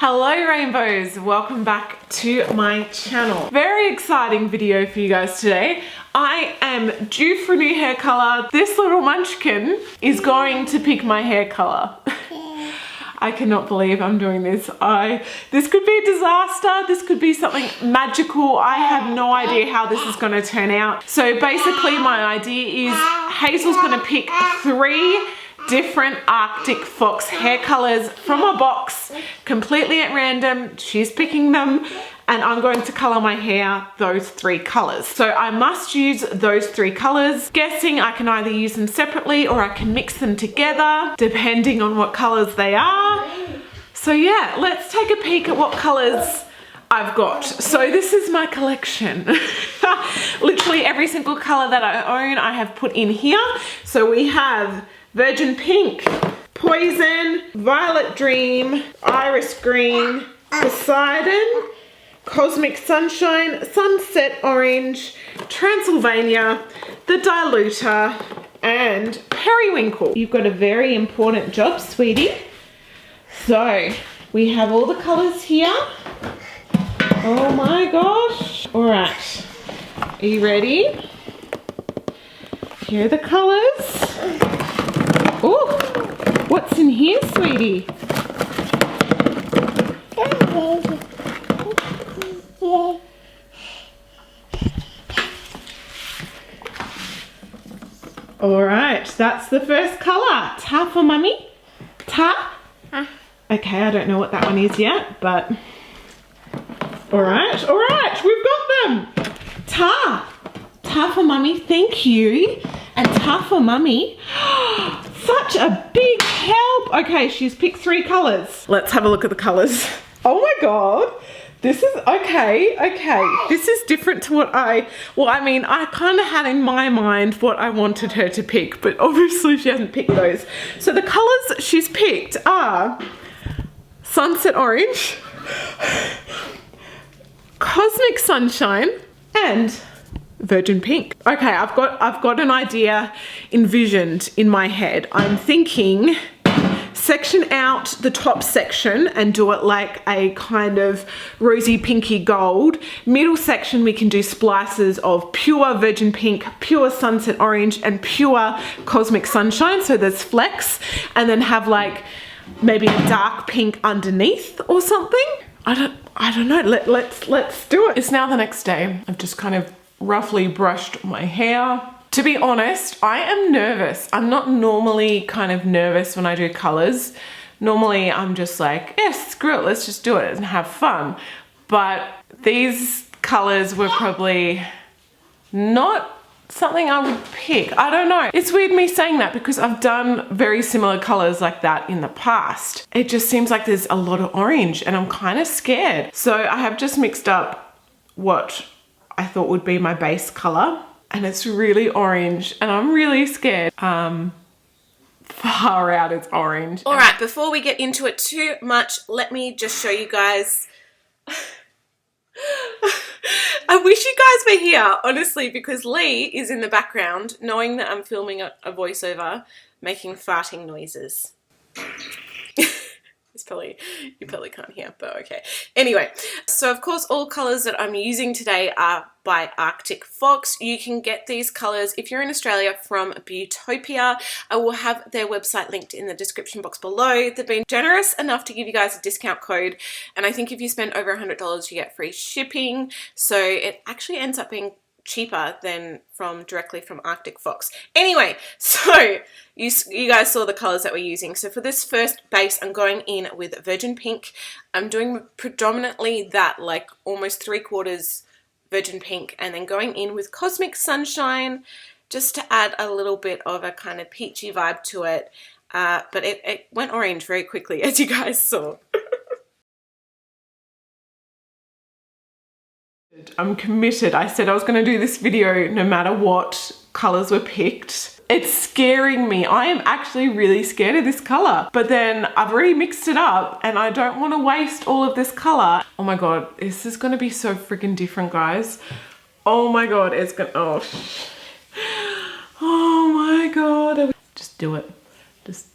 Hello rainbows, welcome back to my channel. Very exciting video for you guys today. I am due for a new hair color. This little munchkin is going to pick my hair color. I cannot believe I'm doing this. This could be a disaster. This could be something magical. I have no idea how this is going to turn out. So basically my idea is Hazel's going to pick 3 different Arctic Fox hair colors from a box completely at random. She's picking them and I'm going to color my hair those 3 colors. So I must use those 3 colors. Guessing I can either use them separately or I can mix them together depending on what colors they are. So yeah, let's take a peek at what colors I've got. So this is my collection. Literally every single color that I own I have put in here. So we have Virgin Pink, Poison, Violet Dream, Iris Green, Poseidon, Cosmic Sunshine, Sunset Orange, Transylvania, The Diluter, and Periwinkle. You've got a very important job, sweetie. So we have all the colors here. Oh my gosh. All right, are you ready? Here are the colors. Oh, what's in here, sweetie? All right, that's the first color. Ta for mummy? Ta? Okay, I don't know what that one is yet, but all right, we've got them. Ta. Ta for mummy, thank you. And ta for mummy. Such a big help. Okay, she's picked 3 colors. Let's have a look at the colors. Oh my God. This is, okay. This is different to what I kind of had in my mind what I wanted her to pick, but obviously she hasn't picked those. So the colors she's picked are Sunset Orange, Cosmic Sunshine, and Virgin Pink. Okay, I've got an idea envisioned in my head. I'm thinking section out the top section and do it like a kind of rosy pinky gold. Middle section we can do splices of pure Virgin Pink, pure Sunset Orange, and pure Cosmic Sunshine, so there's flecks, and then have like maybe a dark pink underneath or something. I don't know. Let's do it. It's now the next day. I've just kind of roughly brushed my hair. To be honest, I am nervous. I'm not normally kind of nervous when I do colors. Normally I'm just like, yeah, screw it, let's just do it and have fun. But these colors were probably not something I would pick. I don't know. It's weird me saying that because I've done very similar colors like that in the past. It just seems like there's a lot of orange and I'm kind of scared. So I have just mixed up what I thought would be my base color, and it's really orange and I'm really scared. Far out, it's orange. All right, before we get into it too much, let me just show you guys. I wish you guys were here, honestly, because Lee is in the background knowing that I'm filming a voiceover, making farting noises. You probably can't hear, but okay. Anyway, so of course all colors that I'm using today are by Arctic Fox. You can get these colors if you're in Australia from Beautopia. I will have their website linked in the description box below. They've been generous enough to give you guys a discount code, and I think if you spend over $100 you get free shipping, so it actually ends up being cheaper than directly from Arctic Fox. Anyway, so you guys saw the colors that we're using. So for this first base, I'm going in with Virgin Pink. I'm doing predominantly that, like almost 3/4 Virgin Pink, and then going in with Cosmic Sunshine just to add a little bit of a kind of peachy vibe to it. But it went orange very quickly, as you guys saw. I'm committed. I said I was going to do this video no matter what colors were picked. It's scaring me. I am actually really scared of this color, but then I've already mixed it up and I don't want to waste all of this color. Oh my God, this is going to be so freaking different, guys. Oh my God, it's gonna, oh my God. Just do it. Just.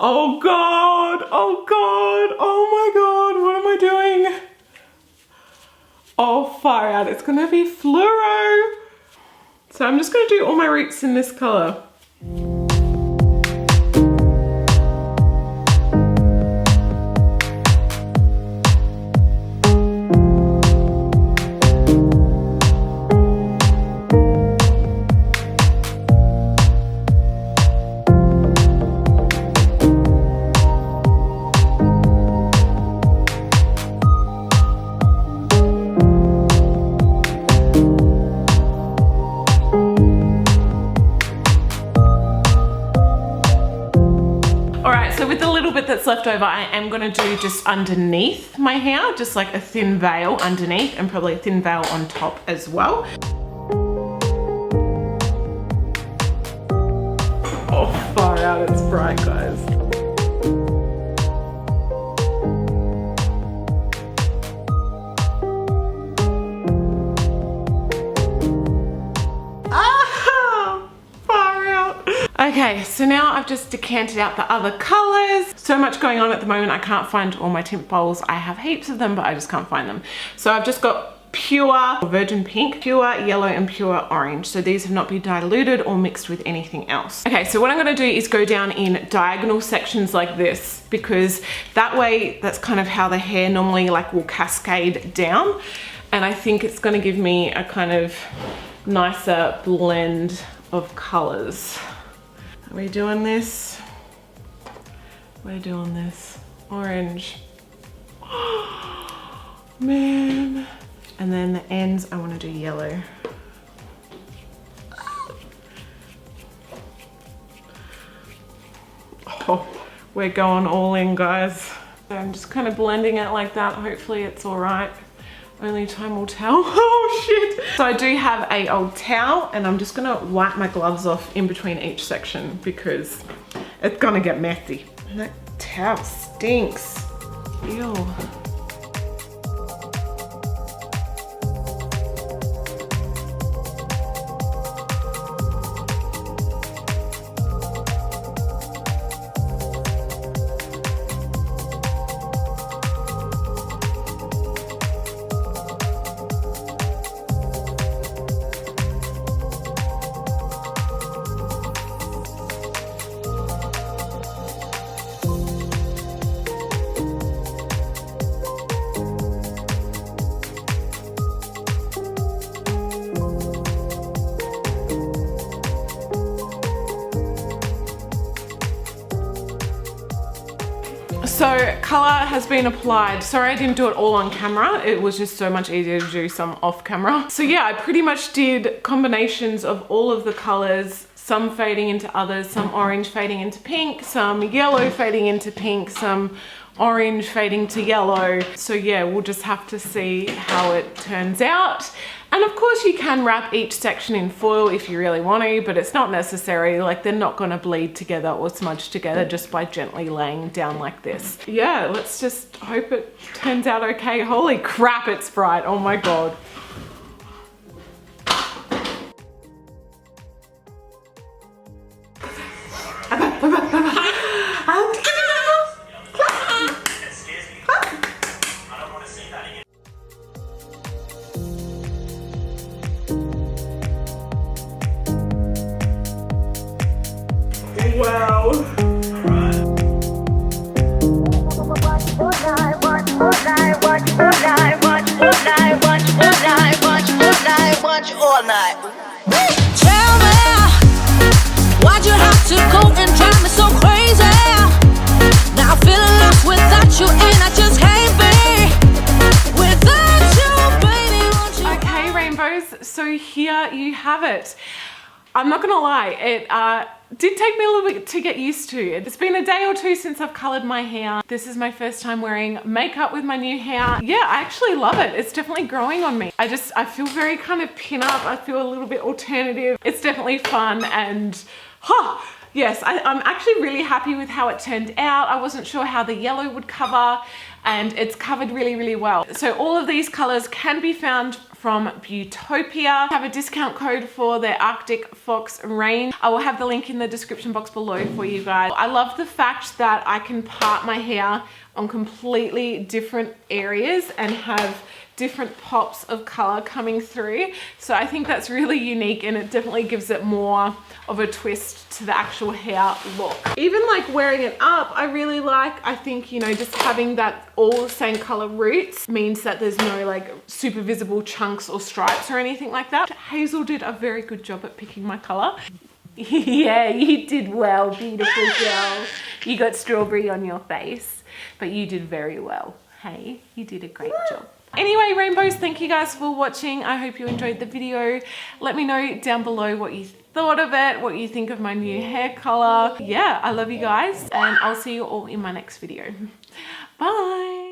Oh God, oh God, oh my God, what am I doing? Oh, far out, it's gonna be fluoro. So I'm just gonna do all my roots in this color. That's left over, I am going to do just underneath my hair, just like a thin veil underneath and probably a thin veil on top as well. Oh, far out, it's bright, guys. Okay, so now I've just decanted out the other colors. So much going on at the moment, I can't find all my tint bowls. I have heaps of them, but I just can't find them. So I've just got pure virgin pink, pure yellow, and pure orange. So these have not been diluted or mixed with anything else. Okay, so what I'm gonna do is go down in diagonal sections like this, because that way, that's kind of how the hair normally like will cascade down. And I think it's gonna give me a kind of nicer blend of colors. Are we doing this? We're doing this. Orange. Oh, man. And then the ends, I want to do yellow. Oh, we're going all in, guys. I'm just kind of blending it like that. Hopefully it's all right. Only time will tell. Oh shit. So I do have a old towel and I'm just gonna wipe my gloves off in between each section because it's gonna get messy. And that towel stinks. Ew. So color has been applied. Sorry I didn't do it all on camera. It was just so much easier to do some off camera. So yeah, I pretty much did combinations of all of the colors, some fading into others, some orange fading into pink, some yellow fading into pink, some orange fading to yellow. So yeah, we'll just have to see how it turns out. And of course you can wrap each section in foil if you really want to, but it's not necessary. Like they're not going to bleed together or smudge together just by gently laying down like this. Yeah, let's just hope it turns out okay. Holy crap, it's bright. Oh my God. Wow. Watch all night. Tell me, why'd you have to go and drive me so crazy? Now I'm feeling lost without you, and I just can't be without you, baby. Okay, rainbows. So here you have it. I'm not gonna lie, it did take me a little bit to get used to. It's been a day or two since I've colored my hair. This is my first time wearing makeup with my new hair. Yeah, I actually love it. It's definitely growing on me. I feel very kind of pin up. I feel a little bit alternative. It's definitely fun and, yes, I'm actually really happy with how it turned out. I wasn't sure how the yellow would cover. and it's covered really, really well. So all of these colors can be found from Beautopia. I have a discount code for their Arctic Fox range. I will have the link in the description box below for you guys. I love the fact that I can part my hair on completely different areas and have different pops of color coming through. So I think that's really unique, and it definitely gives it more of a twist to the actual hair look. Even like wearing it up, I really like. I think, you know, just having that all the same color roots means that there's no like super visible chunks or stripes or anything like that. Hazel did a very good job at picking my color. Yeah, you did well, beautiful girl. You got strawberry on your face, but you did very well. Hey, you did a great job. Anyway, rainbows, thank you guys for watching. I hope you enjoyed the video. Let me know down below what you thought of it, what you think of my new hair color. Yeah, I love you guys, and I'll see you all in my next video. Bye.